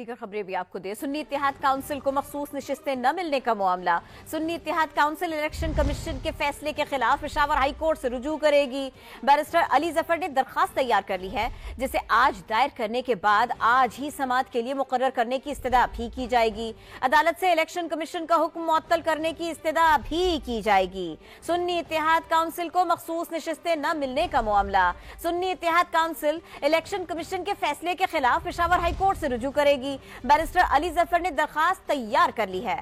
دیگر خبریں بھی آپ کو دے۔ سنی اتحاد کونسل کو مخصوص نشستیں نہ ملنے کا معاملہ۔ سنی اتحاد کونسل الیکشن کمیشن کے فیصلے کے خلاف پشاور ہائی کورٹ سے رجوع کرے گی۔ بیرسٹر علی ظفر نے درخواست تیار کر لی ہے جسے آج دائر کرنے کے بعد آج ہی سماعت کے لیے مقرر کرنے کی استدعا بھی کی جائے گی۔ عدالت سے الیکشن کمیشن کا حکم معطل کرنے کی استدعا بھی کی جائے گی۔ سنی اتحاد کونسل کو مخصوص نشستیں نہ ملنے کا معاملہ۔ سنی اتحاد کونسل الیکشن کمیشن کے فیصلے کے خلاف پشاور ہائی کورٹ سے رجوع کرے گی۔ بیرسٹر علی ظفر نے درخواست تیار کر لی ہے۔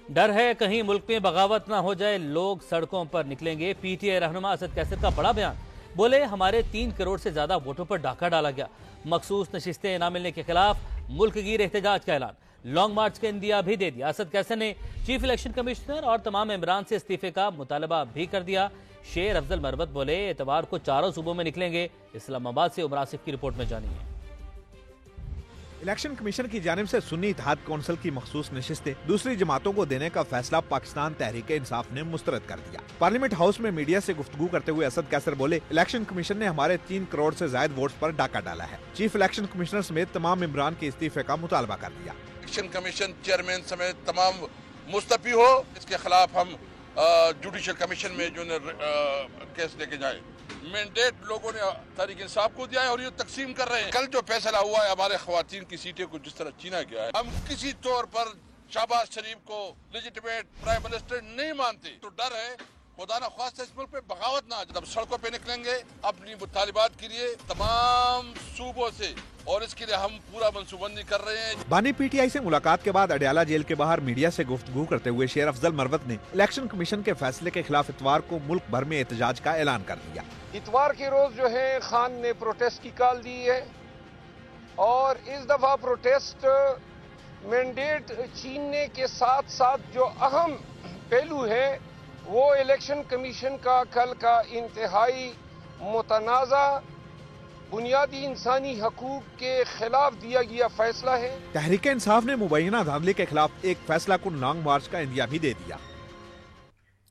ڈر ہے کہیں ملک میں بغاوت نہ ہو جائے، لوگ سڑکوں پر نکلیں گے۔ پی ٹی آئی رہنما اسد کیسر کا بڑا بیان، بولے ہمارے 3 کروڑ سے زیادہ ووٹوں پر ڈاکہ ڈالا گیا۔ مخصوص نشستیں نہ ملنے کے خلاف ملک گیر احتجاج کا اعلان، لانگ مارچ کا اندیا بھی دے دیا۔ اسد کیسر نے چیف الیکشن کمشنر اور تمام ممبران سے استعفے کا مطالبہ بھی کر دیا۔ شیر افضل مربت بولے اتوار کو 4 صوبوں میں نکلیں گے۔ اسلام آباد سے عمر آصف کی رپورٹ میں جانیں گے۔ الیکشن کمیشن کی جانب سے سنی اتحاد کونسل کی مخصوص نشستیں دوسری جماعتوں کو دینے کا فیصلہ پاکستان تحریک انصاف نے مسترد کر دیا۔ پارلیمنٹ ہاؤس میں میڈیا سے گفتگو کرتے ہوئے اسد کیسر بولے الیکشن کمیشن نے ہمارے 3 کروڑ سے زائد ووٹس پر ڈاکہ ڈالا ہے۔ چیف الیکشن کمشنر سمیت تمام ممبران کے استعفے کا مطالبہ کر دیا۔ الیکشن کمیشن چیئرمین سمیت تمام مستعفی ہو، اس کے خلاف ہم جوڈیشل کمیشن میں جو کیس لے کے جائیں۔ مینڈیٹ لوگوں نے تحریک انصاف کو دیا ہے اور یہ تقسیم کر رہے ہیں۔ کل جو فیصلہ ہوا ہے ہمارے خواتین کی سیٹیں کو جس طرح چھینا گیا ہے، ہم کسی طور پر شہباز شریف کو لیجیٹمیٹ پرائم منسٹر نہیں مانتے۔ تو ڈر ہے خدا نہ خواستہ اس ملک پہ بغاوت نہ آ جائے۔ اب سڑکوں پہ نکلیں گے اپنی مطالبات کے لیے تمام صوبوں سے، اور اس کے لیے ہم پورا منصوبہ بندی کر رہے ہیں۔ بانی پی ٹی آئی سے ملاقات کے بعد اڈیالہ جیل کے باہر میڈیا سے گفتگو کرتے ہوئے شیر افضل مروت نے الیکشن کمیشن کے فیصلے کے خلاف اتوار کو ملک بھر میں احتجاج کا اعلان کر دیا۔ اتوار کے روز جو ہے خان نے پروٹیسٹ کی کال دی ہے، اور اس دفعہ پروٹیسٹ مینڈیٹ چھیننے کے ساتھ ساتھ جو اہم پہلو ہے وہ الیکشن کمیشن کا کل کا انتہائی متنازع بنیادی انسانی حقوق کے خلاف دیا گیا فیصلہ ہے۔ تحریک انصاف نے مبینہ دھاندلی کے خلاف ایک فیصلہ کن لانگ مارچ کا اندیا بھی دے دیا۔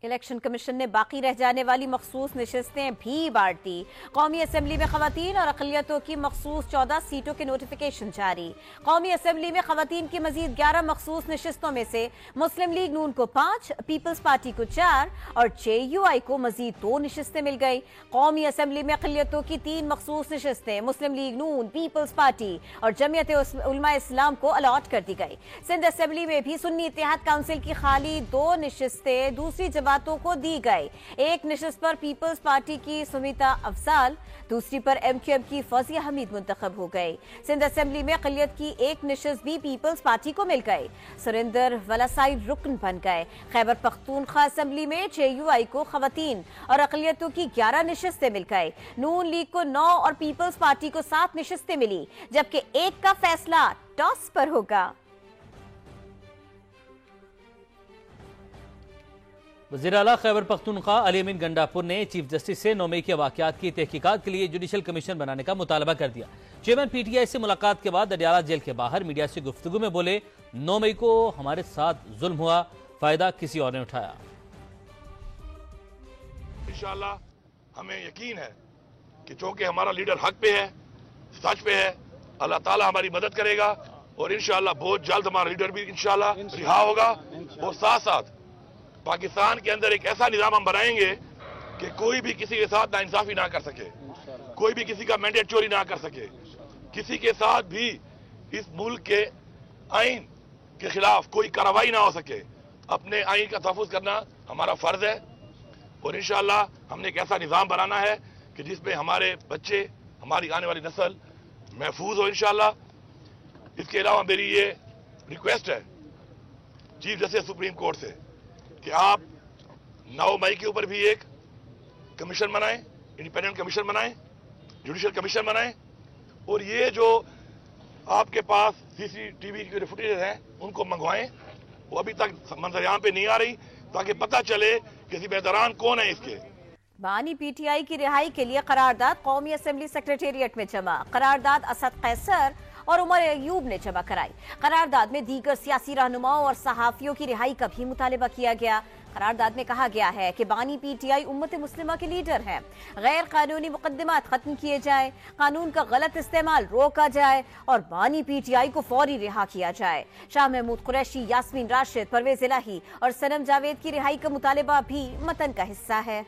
الیکشن کمیشن نے باقی رہ جانے والی مخصوص نشستیں بھی بانٹ دی۔ قومی اسمبلی میں خواتین اور اقلیتوں کی مخصوص 14 سیٹوں کے نوٹیفیکیشن جاری۔ قومی اسمبلی میں خواتین کی مزید 11 مخصوص نشستوں میں سے مسلم لیگ نون کو 5، پیپلز پارٹی کو 4 اور JUI کو مزید 2 نشستیں مل گئی۔ قومی اسمبلی میں اقلیتوں کی 3 مخصوص نشستیں مسلم لیگ نون، پیپلز پارٹی اور جمعیت علماء اسلام کو الاٹ کر دی گئی۔ سندھ اسمبلی میں بھی سنی اتحاد کونسل کی خالی 2 نشستیں دوسری جماعتوں کو دی گئی۔ ایک نشست پر پیپلز پارٹی کی سمیتا افضال، دوسری پر MQM کی فوزیہ حمید منتخب ہو گئی۔ سندھ اسمبلی میں اقلیت کی 1 نشست بھی پیپلز پارٹی کو مل گئی۔ سریندر ولاسائیڈ رکن بن گئے۔ خیبر پختونخوا اسمبلی میں JUI کو خواتین اور اقلیتوں کی 11 نشستیں مل گئی۔ نون لیگ کو 9 اور پیپلز پارٹی کو 7 نشستیں ملی، جبکہ ایک کا فیصلہ ٹاس پر ہوگا۔ وزیر اعلیٰ خیبر پختونخوا علی امین گنڈاپور نے چیف جسٹس سے 9 مئی کے واقعات کی تحقیقات کے لیے جوڈیشل کمیشن بنانے کا مطالبہ کر دیا۔ چیئرمین PTI سے ملاقات کے بعد اڈیالہ جیل کے باہر میڈیا سے گفتگو میں بولے 9 مئی کو ہمارے ساتھ ظلم ہوا، فائدہ کسی اور نے اٹھایا۔ انشاءاللہ ہمیں یقین ہے کہ چونکہ ہمارا لیڈر حق پہ ہے، سچ پہ ہے، اللہ تعالیٰ ہماری مدد کرے گا، اور انشاءاللہ بہت جلد ہمارا لیڈر بھی انشاءاللہ رہا ہوگا، اور ساتھ ساتھ پاکستان کے اندر ایک ایسا نظام ہم بنائیں گے کہ کوئی بھی کسی کے ساتھ ناانصافی نہ کر سکے، کوئی بھی کسی کا مینڈیٹ چوری نہ کر سکے، کسی کے ساتھ بھی اس ملک کے آئین کے خلاف کوئی کارروائی نہ ہو سکے۔ اپنے آئین کا تحفظ کرنا ہمارا فرض ہے، اور انشاءاللہ ہم نے ایک ایسا نظام بنانا ہے کہ جس میں ہمارے بچے، ہماری آنے والی نسل محفوظ ہو انشاءاللہ۔ اس کے علاوہ میری یہ ریکویسٹ ہے چیف جسٹس سپریم کورٹ سے کہ آپ 9 مئی کے اوپر بھی ایک کمیشن بنائیں، انڈیپینڈنٹ کمیشن بنائیں، جوڈیشل کمیشن بنائیں، اور یہ جو آپ کے پاس CCTV کے فوٹیج ہیں ان کو منگوائیں، وہ ابھی تک منظر پہ نہیں آ رہی، تاکہ پتہ چلے کہ ذمہ کون ہے اس کے۔ بانی PTI کی رہائی کے لیے قرارداد قومی اسمبلی سیکریٹریٹ میں جمع۔ قرارداد اسد قیصر اور عمر ایوب نے جمع کرائی۔ قرارداد میں دیگر سیاسی رہنماؤں اور صحافیوں کی رہائی کا بھی مطالبہ کیا گیا۔ قرارداد میں کہا گیا ہے کہ بانی پی ٹی آئی امت مسلمہ کے لیڈر ہیں، غیر قانونی مقدمات ختم کیے جائیں، قانون کا غلط استعمال روکا جائے اور بانی پی ٹی آئی کو فوری رہا کیا جائے۔ شاہ محمود قریشی، یاسمین راشد، پرویز الہی اور صنم جاوید کی رہائی کا مطالبہ بھی متن کا حصہ ہے۔